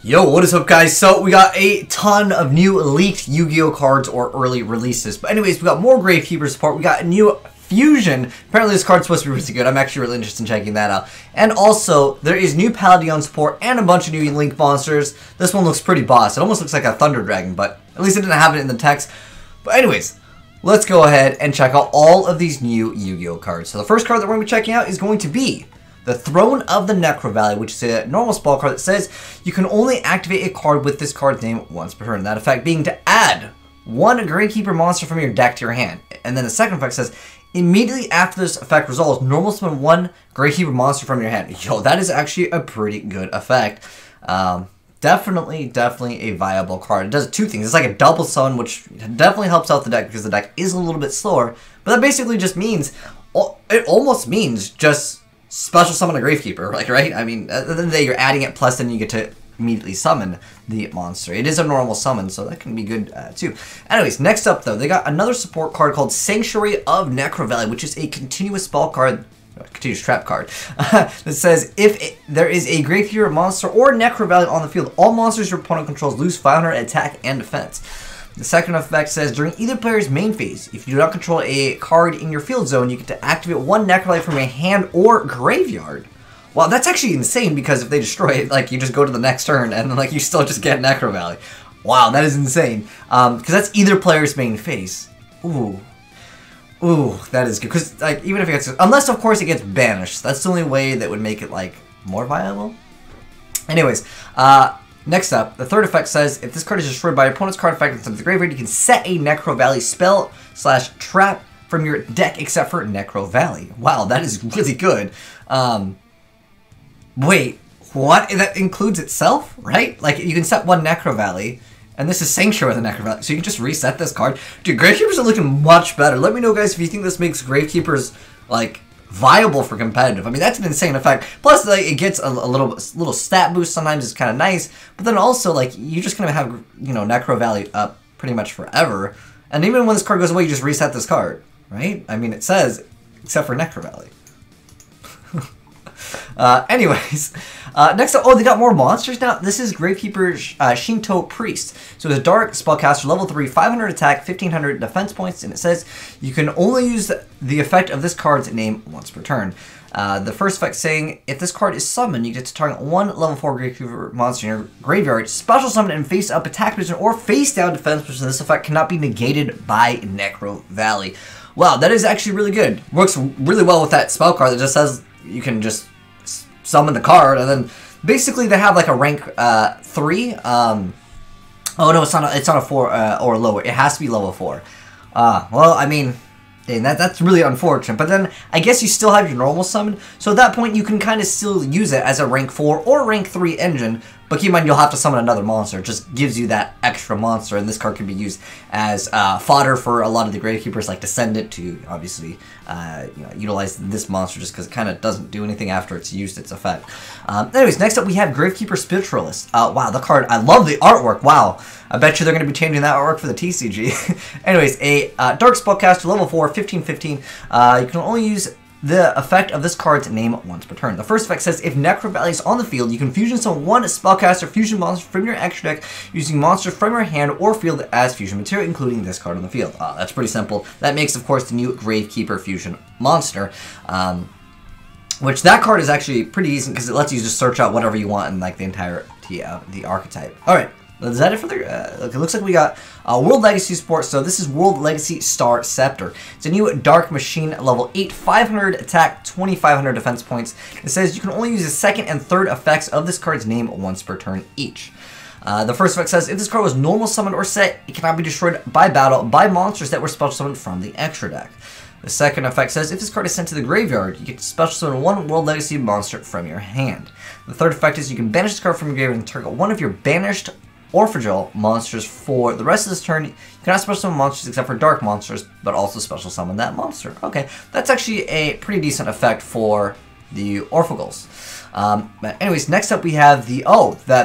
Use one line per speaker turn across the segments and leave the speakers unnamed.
Yo, what is up, guys? So we got a ton of new leaked Yu-Gi-Oh cards or early releases. But anyways, we got more Gravekeepers support. We got a new fusion. Apparently this card's supposed to be really good. I'm actually really interested in checking that out. And also, there is new Paldeon support and a bunch of new Link monsters. This one looks pretty boss. It almost looks like a Thunder Dragon, but at least it didn't have it in the text. But anyways, let's go ahead and check out all of these new Yu-Gi-Oh cards. So the first card that we're going to be checking out is going to be the Throne of the Necro Valley, which is a normal spell card that says you can only activate a card with this card's name once per turn. That effect being to add one Gravekeeper monster from your deck to your hand. And then the second effect says, immediately after this effect resolves, normal summon one Gravekeeper monster from your hand. Yo, that is actually a pretty good effect. Definitely a viable card. It does two things. It's like a double summon, which definitely helps out the deck because the deck is a little bit slower. But that basically just means, it almost means just special summon a Gravekeeper, like, right? I mean, at the end of the day, you're adding it, plus then you get to immediately summon the monster. It is a normal summon, so that can be good, too. Anyways, next up, though, they got another support card called Sanctuary of Necro Valley, which is a continuous spell card, continuous trap card, that says, if there is a Gravekeeper monster or Necro Valley on the field, all monsters your opponent controls lose 500 attack and defense. The second effect says, during either player's main phase, if you do not control a card in your field zone, you get to activate one Necro Valley from your hand or graveyard. Wow, that's actually insane, because if they destroy it, like, you just go to the next turn, and, like, you still just get Necro Valley. Wow, that is insane. Because that's either player's main phase. Ooh, that is good. Because, like, even if it gets, unless, of course, it gets banished. That's the only way that would make it, like, more viable. Anyways, next up, the third effect says, if this card is destroyed by your opponent's card effect instead of the graveyard, you can set a Necro Valley spell/trap from your deck except for Necro Valley. Wow, that is really good. Wait, what? That includes itself, right? Like, you can set one Necro Valley, and this is Sanctuary of the Necro Valley, so you can just reset this card. Dude, Gravekeepers are looking much better. Let me know, guys, if you think this makes Gravekeepers, like, viable for competitive. I mean, that's an insane effect. Plus, like, it gets a little stat boost. Sometimes it's kind of nice, but then also, like, you're just gonna have, you know, Necro Valley up pretty much forever. And even when this card goes away, you just reset this card, right? I mean, it says except for Necro Valley. Anyways, next up, oh, they got more monsters now. This is Gravekeeper Shinto Priest. So it's a dark spellcaster, level 3, 500 attack, 1500 defense points, and it says you can only use the effect of this card's name once per turn. The first effect saying, if this card is summoned, you get to target one level 4 Gravekeeper monster in your graveyard, special summon and face up attack position or face down defense position. This effect cannot be negated by Necro Valley. Wow, that is actually really good. Works really well with that spell card that just says you can just summon the card, and then basically they have like a rank 3. Oh no, it's not a 4 or lower. It has to be level 4. Well, I mean, dang, that's really unfortunate. But then I guess you still have your normal summon, so at that point you can kind of still use it as a rank 4 or rank 3 engine. But keep in mind, you'll have to summon another monster. It just gives you that extra monster, and this card can be used as fodder for a lot of the Gravekeepers, like Descendant, to obviously you know, utilize this monster just because it kind of doesn't do anything after it's used its effect. Anyways, next up we have Gravekeeper Spiritualist. Wow, the card, I love the artwork. Wow, I bet you they're going to be changing that artwork for the TCG. Anyways, a dark spellcaster, level 4, 15/15. You can only use the effect of this card's name once per turn. The first effect says, if Necro Valley is on the field, you can fusion summon one spellcaster fusion monster from your extra deck using monsters from your hand or field as fusion material, including this card on the field. That's pretty simple. That makes, of course, the new Gravekeeper fusion monster. Which that card is actually pretty decent because it lets you just search out whatever you want in like the entire the archetype. All right. Is that it for the... it looks like we got World Legacy support. So this is World Legacy Star Scepter. It's a new Dark Machine, level 8, 500 attack, 2500 defense points. It says you can only use the second and third effects of this card's name once per turn each. The first effect says, if this card was normal summoned or set, it cannot be destroyed by battle by monsters that were special summoned from the extra deck. The second effect says, if this card is sent to the graveyard, you get to special summon one World Legacy monster from your hand. The third effect is you can banish this card from your graveyard and target one of your banished Orphegel monsters for the rest of this turn. You cannot special summon monsters except for dark monsters, but also special summon that monster. Okay, that's actually a pretty decent effect for the Orphegels. But anyways, next up we have the,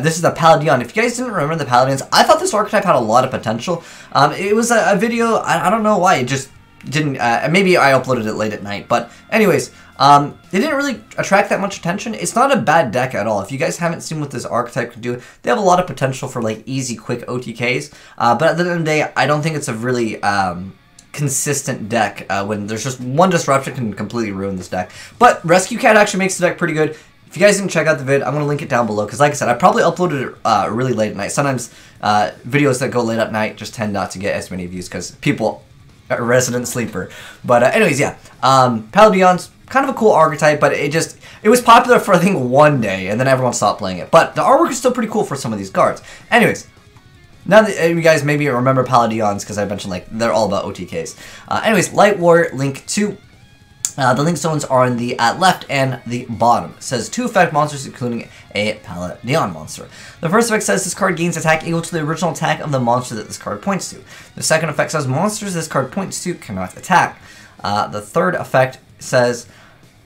this is the Paldeon. If you guys didn't remember the Paldeons, I thought this archetype had a lot of potential. It was a video, I don't know why, it just didn't. Maybe I uploaded it late at night, but anyways, it didn't really attract that much attention. It's not a bad deck at all. If you guys haven't seen what this archetype can do, they have a lot of potential for like easy, quick OTKs. But at the end of the day, I don't think it's a really consistent deck. When there's just one disruption can completely ruin this deck. But Rescue Cat actually makes the deck pretty good. If you guys didn't check out the vid, I'm going to link it down below, because like I said, I probably uploaded it really late at night. Sometimes videos that go late at night just tend not to get as many views, because people are resident sleeper. But anyways, yeah. Paladion's kind of a cool archetype, but it was popular for, I think, one day, and then everyone stopped playing it. But the artwork is still pretty cool for some of these cards. Anyways, now that you guys maybe remember Paladins, because I mentioned, like, they're all about OTKs. Anyways, Light Warrior, Link 2. The link stones are on the left and the bottom. It says 2 effect monsters, including a Paladin monster. The first effect says this card gains attack equal to the original attack of the monster that this card points to. The second effect says monsters this card points to cannot attack. The third effect says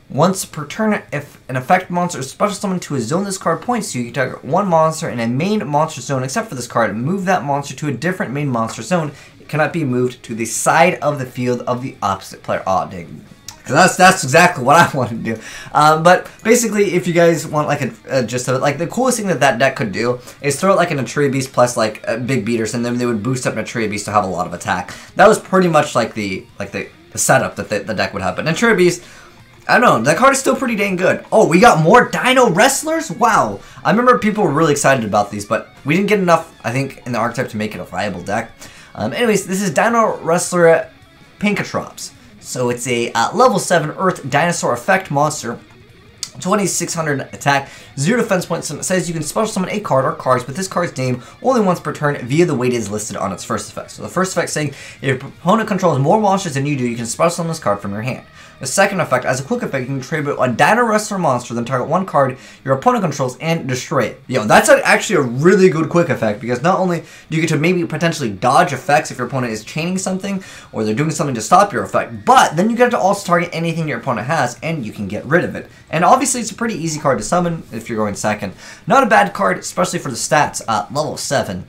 once per turn, if an effect monster is special summoned to a zone this card points to, you can target one monster in a main monster zone except for this card. Move that monster to a different main monster zone. It cannot be moved to the side of the field of the opposite player. Oh, dang. Because that's exactly what I wanted to do. But basically, if you guys want like like the coolest thing that deck could do is throw it like an Atreya Beast plus like big beaters, and then they would boost up an Atreya Beast to have a lot of attack. That was pretty much like the setup that the deck would have. But an Atreya Beast, I don't know, that card is still pretty dang good. Oh, we got more Dino Wrestlers? Wow. I remember people were really excited about these, but we didn't get enough, I think, in the archetype to make it a viable deck. Anyways, this is Dino Wrestler Pinkatrops. So it's a level 7 Earth Dinosaur Effect monster, 2600 attack, 0 defense points, and it says you can special summon a card or cards with this card's name only once per turn via the way it is listed on its first effect. So the first effect saying if your opponent controls more monsters than you do, you can special summon this card from your hand. The second effect, as a quick effect, you can trade a Dino Wrestler monster, then target one card your opponent controls and destroy it. Yo, that's actually a really good quick effect, because not only do you get to maybe potentially dodge effects if your opponent is chaining something, or they're doing something to stop your effect, but then you get to also target anything your opponent has, and you can get rid of it. And obviously, it's a pretty easy card to summon if you're going second. Not a bad card, especially for the stats, level 7.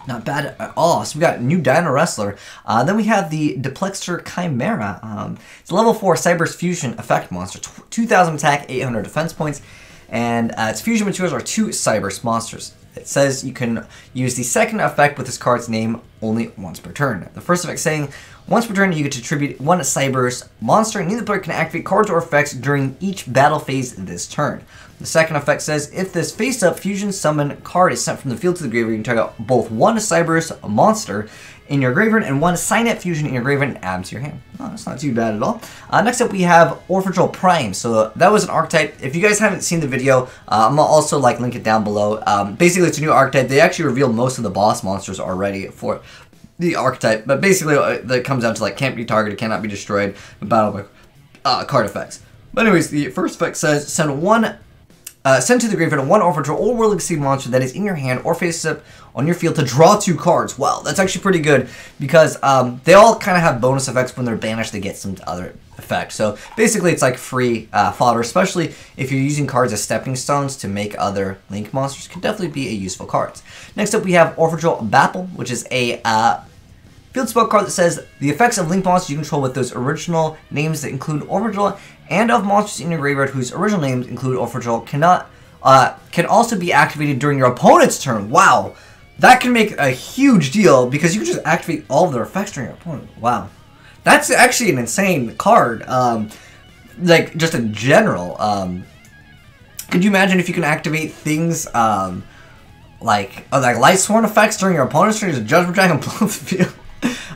Not bad at all. So we got new Dino Wrestler. Then we have the Duplexer Chimera. It's a level 4 Cyber's Fusion effect monster. 2000 attack, 800 defense points. And its fusion materials are 2 Cyber's monsters. It says you can use the second effect with this card's name only once per turn. The first effect saying once per turn you get to tribute 1 Cyber's monster, and neither player can activate cards or effects during each battle phase this turn. The second effect says if this face-up fusion summon card is sent from the field to the graveyard, you can target both 1 Cyber's monster in your graveyard and 1 Signet fusion in your graveyard and add them to your hand. Oh, that's not too bad at all. Next up we have Orphegel Prime. So that was an archetype. If you guys haven't seen the video, I'm gonna also link it down below. Basically, it's a new archetype. They actually revealed most of the boss monsters already for the archetype, but basically that comes down to can't be targeted, cannot be destroyed, battle by card effects. But anyways, the first effect says send to the graveyard 1 Orphegel or World Legacy monster that is in your hand or face up on your field to draw 2 cards. Wow, that's actually pretty good, because they all kind of have bonus effects. When they're banished, they get some other effects. So basically, it's like free fodder, especially if you're using cards as stepping stones to make other Link monsters. Can definitely be a useful card. Next up, we have Orphegel Bapple, which is a field spell card that says the effects of Link monsters you control with those original names that include Orphegel and of monsters in your graveyard whose original names include Orphegel can also be activated during your opponent's turn. Wow, that can make a huge deal, because you can just activate all of their effects during your opponent. Wow, that's actually an insane card. Just in general, could you imagine if you can activate things like Light Sworn effects during your opponent's turn? Just Judgment Dragon blow the field.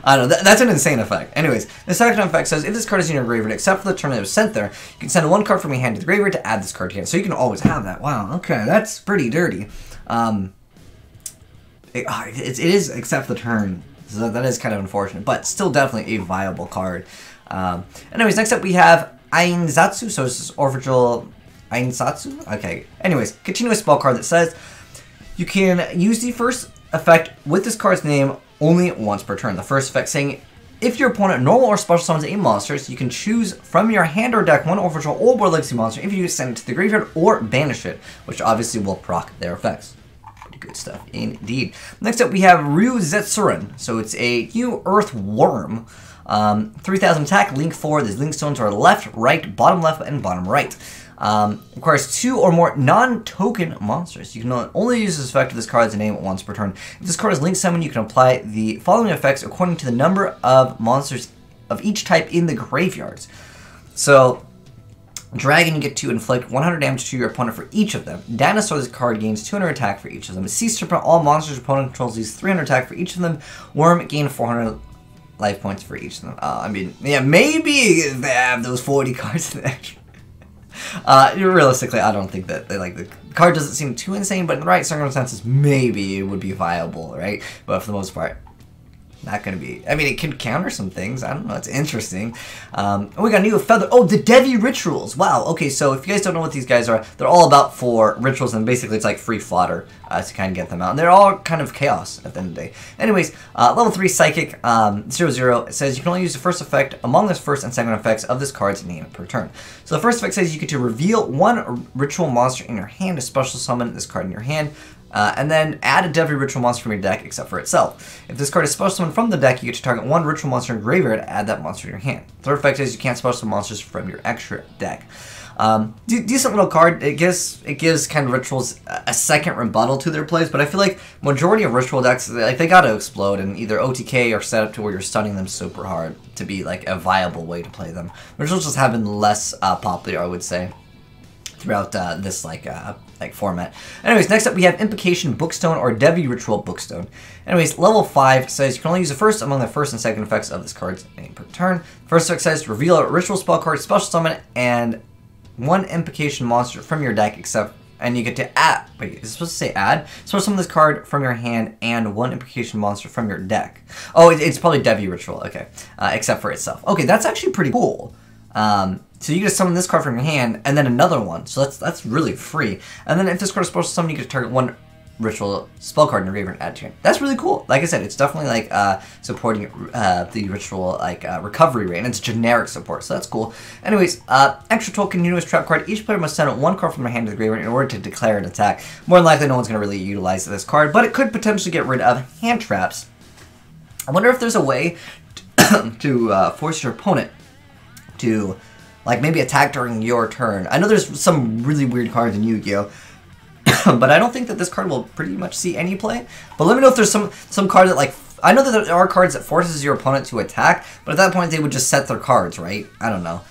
I don't know, that's an insane effect. Anyways, the second effect says if this card is in your graveyard, except for the turn that it was sent there, you can send 1 card from your hand to the graveyard to add this card to your hand. So you can always have that. Wow, okay, that's pretty dirty. It is except the turn, so that is kind of unfortunate, but still definitely a viable card. Anyways, next up we have Ainsatsu, so this is Orphegel Ainsatsu. Okay, anyways, continuous spell card that says you can use the first effect with this card's name only once per turn. The first effect saying if your opponent normal or special summons a monster, so you can choose from your hand or deck 1 Orphegel or World Legacy monster. If you send it to the graveyard or banish it, which obviously will proc their effects. Pretty good stuff indeed. Next up, we have Ryuzetsuren. So it's a new Earth Worm. 3000 attack, link 4. There's link stones are left, right, bottom left, and bottom right. Requires 2 or more non-token monsters. You can only use this effect of this card's name once per turn. If this card is link summon, you can apply the following effects according to the number of monsters of each type in the graveyards. So, Dragon, you get to inflict 100 damage to your opponent for each of them. Dinosaur, this card gains 200 attack for each of them. Cease to prevent all monsters your opponent controls these 300 attack for each of them. Worm, gain 400 life points for each of them. I mean, yeah, maybe they have those 40 cards in there. Realistically, I don't think that the card doesn't seem too insane, but in the right circumstances, maybe it would be viable, right? But for the most part, not going to be. I mean, it can counter some things. I don't know. It's interesting. We got a new feather. Oh, the Devi rituals. Wow. Okay, so if you guys don't know what these guys are, they're all about 4 rituals, and basically it's like free fodder to kind of get them out. And they're all kind of chaos at the end of the day. Anyways, level 3 psychic 0/0. It says you can only use the first effect among the first and second effects of this card's name per turn. So the first effect says you get to reveal 1 ritual monster in your hand, to special summon this card in your hand. And then add a Devi ritual monster from your deck except for itself. If this card is special summoned from the deck, you get to target 1 ritual monster in your graveyard and add that monster in your hand. Third effect is you can't special summon monsters from your extra deck. Decent little card. It gives kind of rituals a second rebuttal to their plays, but I feel like majority of ritual decks, like, they gotta explode and either OTK or set up to where you're stunning them super hard to be like a viable way to play them. Rituals just have been less popular, I would say, throughout this format. Anyways, next up we have Implication Bookstone or Devi Ritual Bookstone. Anyways, level 5 says you can only use the first among the first and second effects of this card's name per turn. First effect says reveal a ritual spell card, special summon, and 1 Implication monster from your deck except, and you get to add, wait, is it supposed to say add? Special summon this card from your hand and 1 Implication monster from your deck. Oh, it's probably Devi Ritual, okay, except for itself. Okay, that's actually pretty cool. So you get to summon this card from your hand, and then another one. So that's really free. And then if this card is supposed to summon, you get to target 1 ritual spell card in your graveyard and add to your hand. That's really cool. Like I said, it's definitely like supporting the ritual recovery rate, and it's generic support, so that's cool. Anyways, extra tool continuous trap card. Each player must send 1 card from their hand to the graveyard in order to declare an attack. More than likely, no one's going to really utilize this card, but it could potentially get rid of hand traps. I wonder if there's a way to force your opponent to, like, maybe attack during your turn. I know there's some really weird cards in Yu-Gi-Oh! But I don't think that this card will pretty much see any play. But let me know if there's some card that, like, I know that there are cards that forces your opponent to attack, but at that point they would just set their cards, right? I don't know.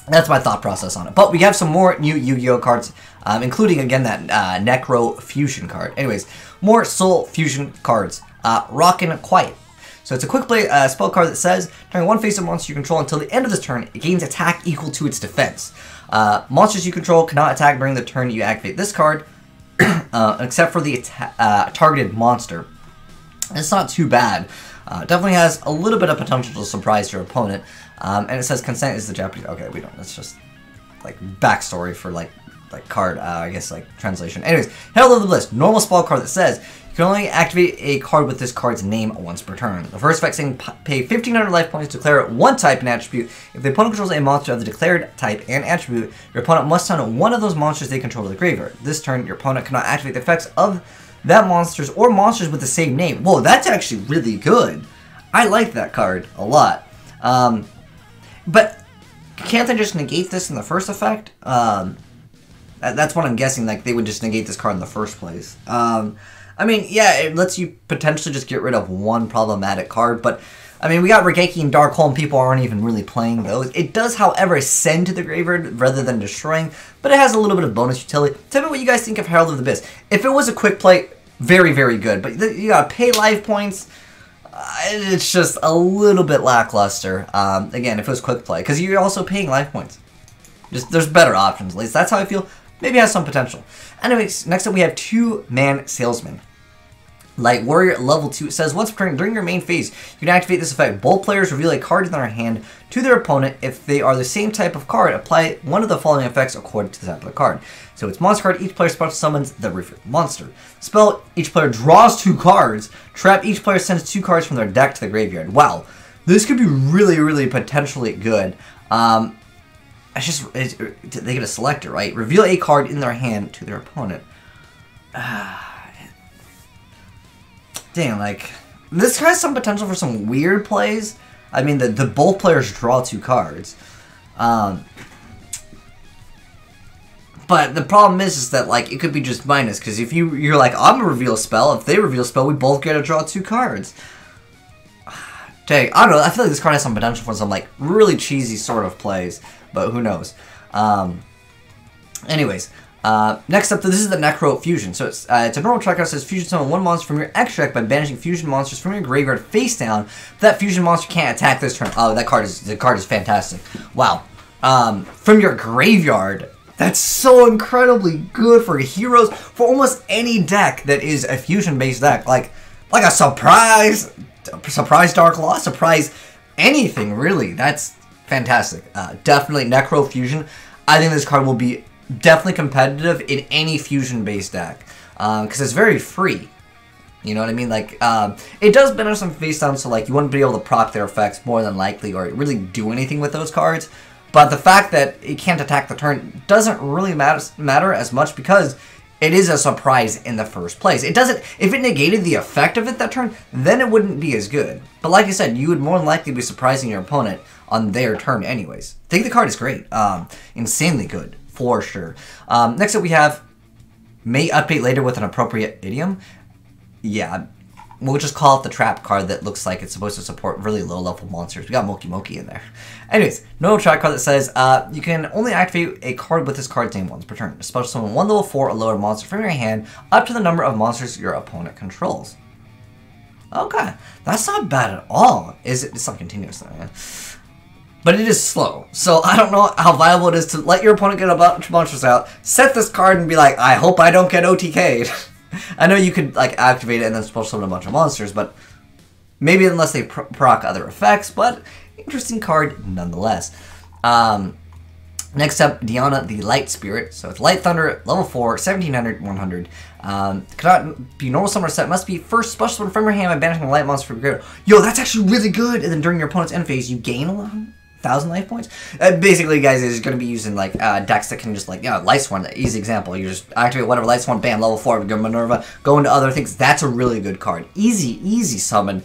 That's my thought process on it. But we have some more new Yu-Gi-Oh! Cards, including, again, that Necro Fusion card. Anyways, more Soul Fusion cards. Rockin' Quiet. So it's a quick play spell card that says, during 1 face of monster you control until the end of this turn, it gains attack equal to its defense. Monsters you control cannot attack during the turn you activate this card, except for the targeted monster. It's not too bad. Definitely has a little bit of potential to surprise your opponent. And it says consent is the Japanese. Okay, we don't. That's just like backstory for like card, I guess, like translation. Anyways, Herald of the Bliss, normal spell card that says you can only activate a card with this card's name once per turn. The first effect saying pay 1,500 life points to declare 1 type and attribute. If the opponent controls a monster of the declared type and attribute, your opponent must send 1 of those monsters they control to the graveyard. This turn, your opponent cannot activate the effects of that monsters or monsters with the same name. Whoa, that's actually really good. I like that card a lot. But can't they just negate this in the first effect? That's what I'm guessing, like, they would just negate this card in the first place. I mean, yeah, it lets you potentially just get rid of 1 problematic card, but, I mean, we got Regeki and Darkholm, people aren't even really playing those. It does, however, send to the graveyard rather than destroying, but it has a little bit of bonus utility. Tell me what you guys think of Herald of the Abyss. If it was a quick play, very, very good, but you gotta pay life points. It's just a little bit lackluster, again, if it was quick play, because you're also paying life points. Just, there's better options, at least that's how I feel. Maybe it has some potential. Anyways, next up we have 2-Man Salesman. Light Warrior level 2, it says once per turn during your main phase, you can activate this effect. Both players reveal a card in their hand to their opponent. If they are the same type of card, apply one of the following effects according to the type of the card. So it's monster card, each player special summons the revealed monster. Spell, each player draws 2 cards. Trap, each player sends 2 cards from their deck to the graveyard. Wow, this could be really, really potentially good. It's just, they get a selector, right? Reveal a card in their hand to their opponent. dang, like, this has some potential for some weird plays. I mean, the both players draw 2 cards. But the problem is that, like, it could be just minus, because if you're like, I'm gonna reveal a spell, if they reveal a spell, we both get to draw 2 cards. Dang, I don't know, I feel like this card has some potential for some, like, really cheesy sort of plays, but who knows. Anyways, next up, this is the Necro Fusion. So it's a normal track card that says fusion summon 1 monster from your extract by banishing fusion monsters from your graveyard face down. That fusion monster can't attack this turn. Oh, the card is fantastic. Wow. From your graveyard. That's so incredibly good for heroes, for almost any deck that is a fusion-based deck. Like a surprise Dark Law, surprise anything, really. That's fantastic. Definitely Necro Fusion. I think this card will be definitely competitive in any fusion-based deck, because it's very free. You know what I mean? Like, it does banish some face down, so like you wouldn't be able to proc their effects more than likely, or really do anything with those cards. But the fact that it can't attack the turn doesn't really matter as much, because it is a surprise in the first place. It doesn't. If it negated the effect of it that turn, then it wouldn't be as good. But like I said, you would more than likely be surprising your opponent on their turn anyways. I think the card is great. Insanely good, for sure. Next up we have may update later with an appropriate idiom. Yeah, we'll just call it the trap card that looks like it's supposed to support really low-level monsters. We got Moki Moki in there. Anyways, no trap card that says you can only activate a card with this card's name once per turn. A special summon 1 level 4 or lower monster from your hand up to the number of monsters your opponent controls. Okay, that's not bad at all. It's not continuous though, man. But it is slow, so I don't know how viable it is to let your opponent get a bunch of monsters out, set this card, and be like, I hope I don't get OTK'd. I know you could like activate it and then special summon a bunch of monsters, but maybe unless they proc other effects, but interesting card nonetheless. Next up, Diana the Light Spirit. So it's Light Thunder, level 4, 1700, 100. Cannot be normal summon set, must be first special summon from your hand by banishing a light monster from your graveyard. Yo, that's actually really good! And then during your opponent's end phase, you gain 1,000 life points. Basically, guys, it's going to be using like decks that can just like, Light Sworn, easy example. You just activate whatever Light Sworn, bam, level 4, go Minerva, go into other things. That's a really good card. Easy summon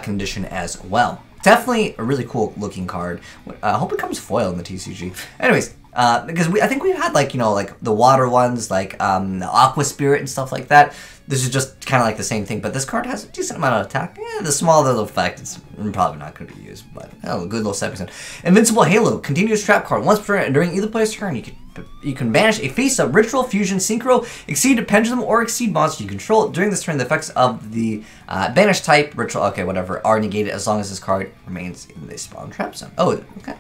condition as well. Definitely a really cool looking card. I hope it comes foil in the TCG. Anyways, because I think we've had like, like the water ones, like the Aqua Spirit and stuff like that. This is just kind of like the same thing, but this card has a decent amount of attack. The smaller the effect, it's probably not going to be used, but a good little 7%. Invincible Halo, continuous trap card. Once per turn, during either player's turn, you can banish a face-up Ritual, Fusion, Synchro, Exceed, Pendulum, or Exceed monster you control. During this turn, the effects of the banish type, Ritual, okay, whatever, are negated as long as this card remains in the spawn trap zone. Oh, okay.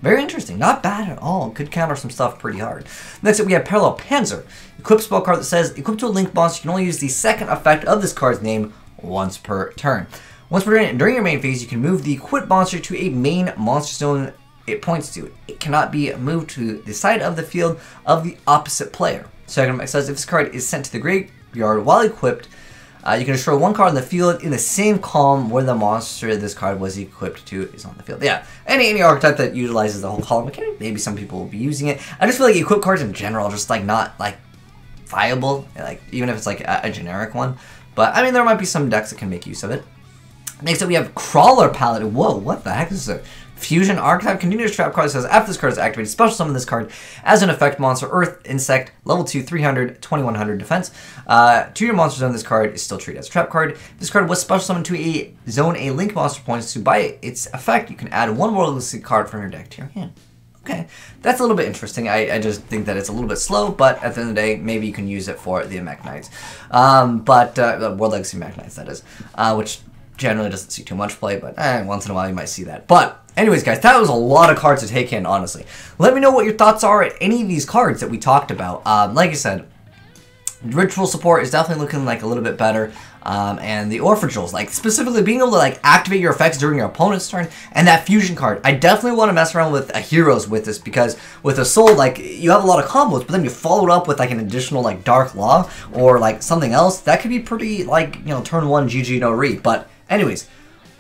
Very interesting. Not bad at all. Could counter some stuff pretty hard. Next up, we have Parallel Panzer. Equip spell card that says, equipped to a link monster, you can only use the second effect of this card's name once per turn. Once per turn, during your main phase, you can move the equipped monster to a main monster zone it points to. It cannot be moved to the side of the field of the opposite player. Second effect says, if this card is sent to the graveyard while equipped, you can destroy 1 card in the field in the same column where the monster this card was equipped to is on the field. Yeah, any archetype that utilizes the whole column mechanic, maybe some people will be using it. I just feel like equipped cards in general are just like not like viable, like even if it's like a generic one. But I mean, there might be some decks that can make use of it. Next up, we have Crawler Paladin. Whoa, what the heck is this? Fusion Archetype continuous trap card says after this card is activated, special summon this card as an effect monster, Earth Insect, level 2, 300, 2100 defense. To your monster zone, this card is still treated as a trap card. This card was special summoned to a zone a link monster points to. By its effect, you can add 1 worldless card from your deck to your hand. Okay, that's a little bit interesting. I just think that it's a little bit slow, but at the end of the day, maybe you can use it for the Mech Knights. World Legacy Mech Knights, that is, which generally doesn't see too much play, but once in a while you might see that. But anyways, guys, that was a lot of cards to take in, honestly. Let me know what your thoughts are at any of these cards that we talked about. Like I said, Ritual support is definitely looking like a little bit better. And the Orphegels, like specifically being able to like activate your effects during your opponent's turn, and that fusion card. I definitely want to mess around with heroes with this, because with a soul, like you have a lot of combos, but then you follow it up with like an additional like Dark Law or like something else that could be pretty like, turn 1 GG no re. But anyways,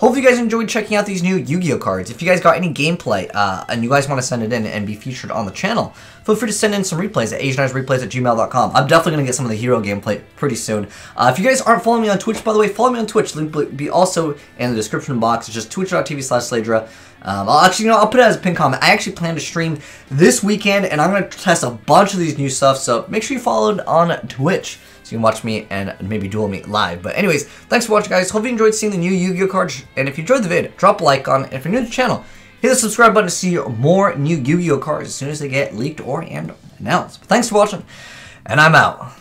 Hopefully you guys enjoyed checking out these new Yu-Gi-Oh cards. If you guys got any gameplay and you guys want to send it in and be featured on the channel, feel free to send in some replays at azneyesreplays@gmail.com. I'm definitely going to get some of the hero gameplay pretty soon. If you guys aren't following me on Twitch, by the way, follow me on Twitch. Link will be also in the description box. It's just twitch.tv/SLAYDRA. I'll put it as a pin comment. I actually plan to stream this weekend, and I'm going to test a bunch of these new stuff, so make sure you followed on Twitch so you can watch me and maybe duel me live. But anyways, thanks for watching, guys. Hope you enjoyed seeing the new Yu-Gi-Oh cards, and if you enjoyed the video, drop a like on it. And if you're new to the channel, hit the subscribe button to see more new Yu-Gi-Oh cards as soon as they get leaked or announced. But thanks for watching, and I'm out.